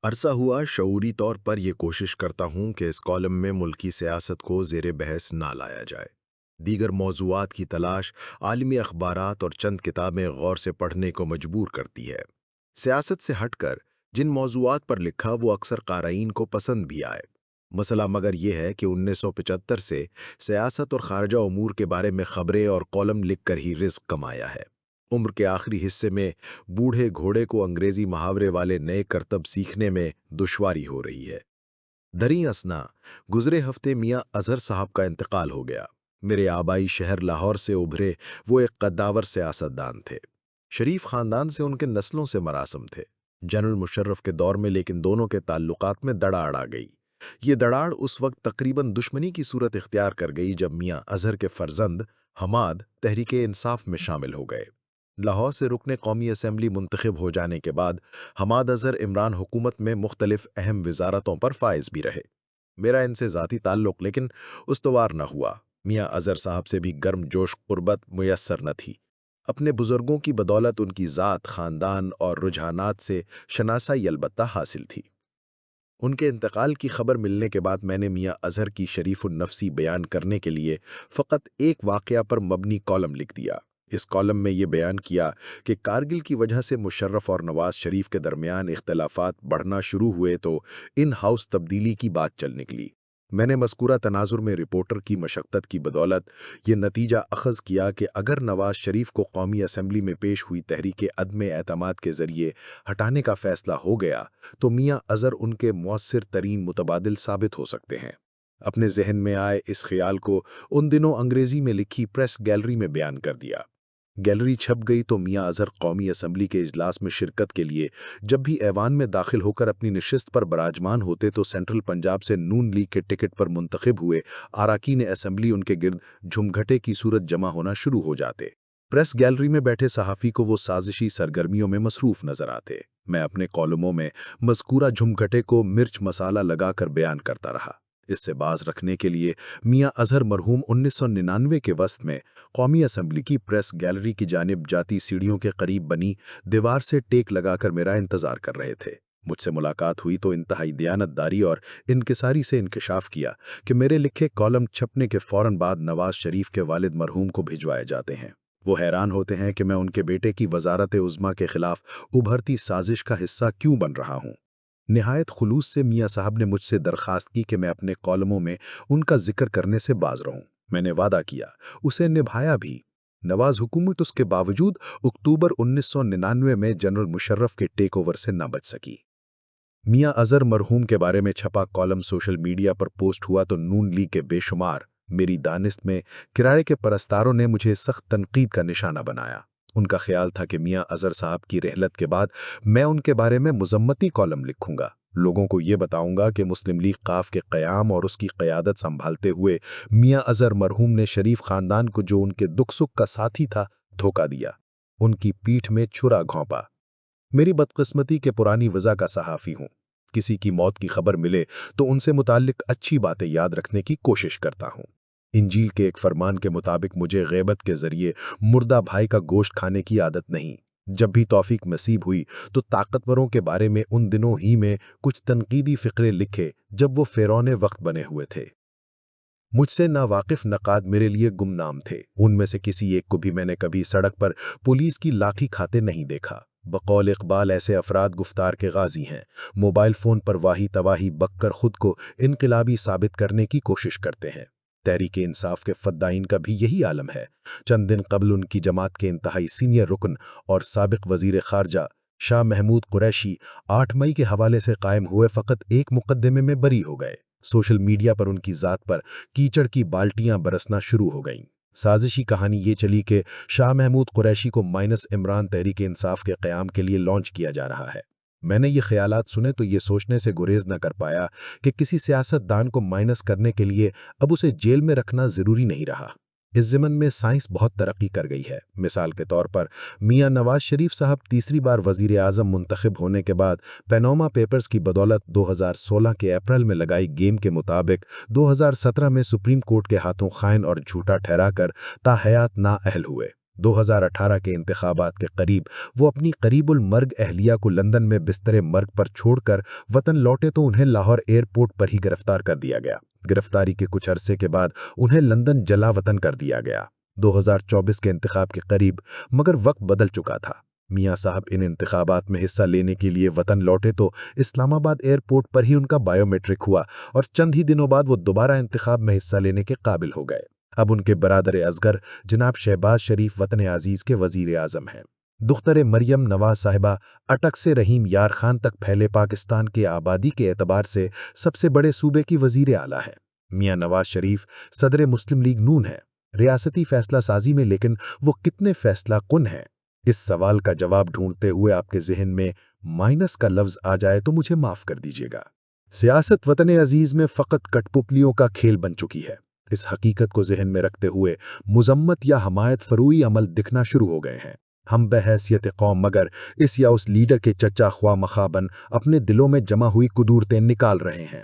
अरसा हुआ शऊरी तौर पर यह कोशिश करता हूं कि इस कॉलम में मुल्की सियासत को ज़ेर बहस ना लाया जाए। दीगर मौज़ूआत की तलाश आलमी अखबारात और चंद किताबें गौर से पढ़ने को मजबूर करती है। सियासत से हटकर जिन मौज़ूआत पर लिखा वो अक्सर क़ारईन को पसंद भी आए। मसला मगर यह है कि 1975 से सियासत और ख़ारजा उमूर के बारे में ख़बरें और कॉलम लिखकर ही रिज़्क़ कमाया है। उम्र के आखिरी हिस्से में बूढ़े घोड़े को अंग्रेजी मुहावरे वाले नए करतब सीखने में दुश्वारी हो रही है। दरी असना गुजरे हफ्ते मियाँ अजहर साहब का इंतकाल हो गया। मेरे आबाई शहर लाहौर से उभरे वो एक कद्दावर सियासतदान थे। शरीफ खानदान से उनके नस्लों से मरासम थे। जनरल मुशर्रफ के दौर में लेकिन दोनों के ताल्लुकात में दराड़ आ गई। ये दराड़ उस वक्त तकरीबन दुश्मनी की सूरत इख्तियार कर गई जब मियाँ अजहर के फर्जंद हमाद तहरीक इंसाफ में शामिल हो गए। लाहौर से रुकने कौमी असम्बली मुंतखब हो जाने के बाद हमाद अजहर इमरान हुकूमत में मुख्तलिफ अहम वजारतों पर फायज भी रहे। मेरा इनसे ज़ाती ताल्लुक़ लेकिन उस्तवार न हुआ। मियाँ अजहर साहब से भी गर्म जोश कुर्बत मुयस्सर न थी। अपने बुज़ुर्गों की बदौलत उनकी ज़ात, ख़ानदान और रुझानात से शनासाई अलबत्ता हासिल थी। उनके इंतकाल की खबर मिलने के बाद मैंने मियाँ अजहर की शरीफुन नफ्सी बयान करने के लिए फ़कत एक वाक़या पर मबनी कॉलम लिख दिया। इस कॉलम में ये बयान किया कि कारगिल की वजह से मुशर्रफ और नवाज शरीफ के दरमियान इख्तलाफात बढ़ना शुरू हुए तो इन हाउस तब्दीली की बात चल निकली। मैंने मज़कूरा तनाजुर में रिपोर्टर की मशक्क़त की बदौलत ये नतीजा अखज़ किया कि अगर नवाज शरीफ को कौमी असम्बली में पेश हुई तहरीक अदम एतमाद के ज़रिए हटाने का फ़ैसला हो गया तो मियाँ अज़हर उनके मुअस्सिर तरीन मुतबादिल साबित हो सकते हैं। अपने जहन में आए इस ख्याल को उन दिनों अंग्रेज़ी में लिखी प्रेस गैलरी में बयान कर दिया। गैलरी छप गई तो मियाँ अजहर कौमी असम्बली के इजलास में शिरकत के लिए जब भी ऐवान में दाखिल होकर अपनी नशिस्त पर बराजमान होते तो सेंट्रल पंजाब से नून लीग के टिकट पर मुंतखब हुए अराकीन असम्बली उनके गिर्द झुमघटे की सूरत जमा होना शुरू हो जाते। प्रेस गैलरी में बैठे सहाफ़ी को वो साजिशी सरगर्मियों में मसरूफ़ नजर आते। मैं अपने कॉलमों में मज़कूरा झुमघटे को मिर्च मसाला लगाकर बयान करता रहा। इससे बाज रखने के लिए मियाँ अजहर मरहूम 1999 के वस्त में कौमी असम्बली की प्रेस गैलरी की जानिब जाती सीढ़ियों के करीब बनी दीवार से टेक लगाकर मेरा इंतज़ार कर रहे थे। मुझसे मुलाकात हुई तो इंतहाई दयानतदारी और इनकिसारी से इंकशाफ किया कि मेरे लिखे कॉलम छपने के फ़ौरन बाद नवाज शरीफ के वालिद मरहूम को भिजवाए जाते हैं। वो हैरान होते हैं कि मैं उनके बेटे की वजारत उज़्मा के खिलाफ उभरती साजिश का हिस्सा क्यों बन रहा हूँ। निहायत खुलूस से मियाँ साहब ने मुझसे दरख्वास्त की कि मैं अपने कॉलमों में उनका जिक्र करने से बाज रहूं। मैंने वादा किया, उसे निभाया भी। नवाज हुकूमत उसके बावजूद अक्टूबर 1999 में जनरल मुशर्रफ के टेक ओवर से न बच सकी। मियाँ अजहर मरहूम के बारे में छपा कॉलम सोशल मीडिया पर पोस्ट हुआ तो नून लीग के बेशुमार मेरी दानिस्त में किराए के परस्तारों ने मुझे सख्त तनकीद का निशाना बनाया। उनका ख्याल था कि मियाँ अजहर साहब की रहलत के बाद मैं उनके बारे में मुजम्मती कॉलम लिखूंगा। लोगों को ये बताऊंगा कि मुस्लिम लीग काफ के क़याम और उसकी क़यादत संभालते हुए मियाँ अजहर मरहूम ने शरीफ खानदान को जो उनके दुख सुख का साथी था धोखा दिया, उनकी पीठ में छुरा घोंपा। मेरी बदकिस्मती के पुरानी वजह का सहाफ़ी हूँ। किसी की मौत की खबर मिले तो उनसे मुताल्लिक अच्छी बातें याद रखने की कोशिश करता हूँ। इंजील के एक फरमान के मुताबिक मुझे ग़ैबत के ज़रिए मुर्दा भाई का गोश्त खाने की आदत नहीं। जब भी तौफीक नसीब हुई तो ताकतवरों के बारे में उन दिनों ही में कुछ तनकीदी फ़िक्रे लिखे जब वो फ़िरौने वक्त बने हुए थे। मुझसे नावाकिफ नक़ाद मेरे लिए गुमनाम थे। उनमें से किसी एक को भी मैंने कभी सड़क पर पुलिस की लाठी खाते नहीं देखा। बकौल इकबाल ऐसे अफराद गुफ्तार के गाजी हैं। मोबाइल फ़ोन पर वाही तवाही बककर खुद को इनकलाबी साबित करने की कोशिश करते हैं। तहरीक इंसाफ के फद्दाइन का भी यही आलम है। चंद दिन कबल उनकी जमात के इंतहाई सीनियर रुकन और साबिक वजीर खारजा शाह महमूद कुरैशी 8 मई के हवाले से कायम हुए फ़कत एक मुकदमे में बरी हो गए। सोशल मीडिया पर उनकी ज़ात पर कीचड़ की बाल्टियां बरसना शुरू हो गईं। साजिशी कहानी ये चली कि शाह महमूद कुरैशी को माइनस इमरान तहरीक इंसाफ के क़याम के लिए लॉन्च किया जा रहा है। मैंने ये ख्यालात सुने तो ये सोचने से गुरेज न कर पाया कि किसी सियासतदान को माइनस करने के लिए अब उसे जेल में रखना ज़रूरी नहीं रहा। इस ज़मन में साइंस बहुत तरक्की कर गई है। मिसाल के तौर पर मियाँ नवाज शरीफ साहब तीसरी बार वज़ीर आज़म मुंतखब होने के बाद पैनोमा पेपर्स की बदौलत 2016 के अप्रैल में लगाई गेम के मुताबिक 2017 में सुप्रीम कोर्ट के हाथों खाइन और झूठा ठहराकर ताहयात नाअहल हुए। 2018 کے انتخابات کے قریب وہ اپنی قریب المرگ اہلیہ کو لندن میں بستر مرگ پر چھوڑ کر وطن لوٹے تو انہیں لاہور ایئرپورٹ پر ہی گرفتار کر دیا گیا۔ گرفتاری کے کچھ عرصے کے بعد انہیں لندن جلا وطن کر دیا گیا۔ 2024 کے انتخاب کے قریب مگر وقت بدل چکا تھا۔ میاں صاحب ان انتخابات میں حصہ لینے کے لیے وطن لوٹے تو اسلام آباد ایئرپورٹ پر ہی ان کا بائیو میٹرک ہوا اور چند ہی دنوں بعد وہ دوبارہ انتخاب میں حصہ لینے کے قابل ہو گئے۔ اب ان کے برادر اصغر جناب شہباز شریف وطن عزیز کے وزیر اعظم ہیں۔ دختر مریم نواز صاحبہ اٹک سے رحیم یار خان تک پھیلے پاکستان کے آبادی کے اعتبار سے سب سے بڑے صوبے کی وزیر اعلیٰ ہیں۔ میاں نواز شریف صدر مسلم لیگ نون ہیں ریاستی فیصلہ سازی میں، لیکن وہ کتنے فیصلہ کن ہیں؟ اس سوال کا جواب ڈھونڈتے ہوئے آپ کے ذہن میں مائنس کا لفظ آ جائے تو مجھے معاف کر دیجیے گا۔ سیاست وطن عزیز میں فقط کٹ پتلیوں کا کھیل بن چکی ہے۔ اس حقیقت کو ذہن میں رکھتے ہوئے مذمت یا حمایت فروئی عمل دکھنا شروع ہو گئے ہیں۔ ہم بحیثیت قوم مگر اس یا اس لیڈر کے چچا خواہ مخابن اپنے دلوں میں جمع ہوئی قدورتیں نکال رہے ہیں۔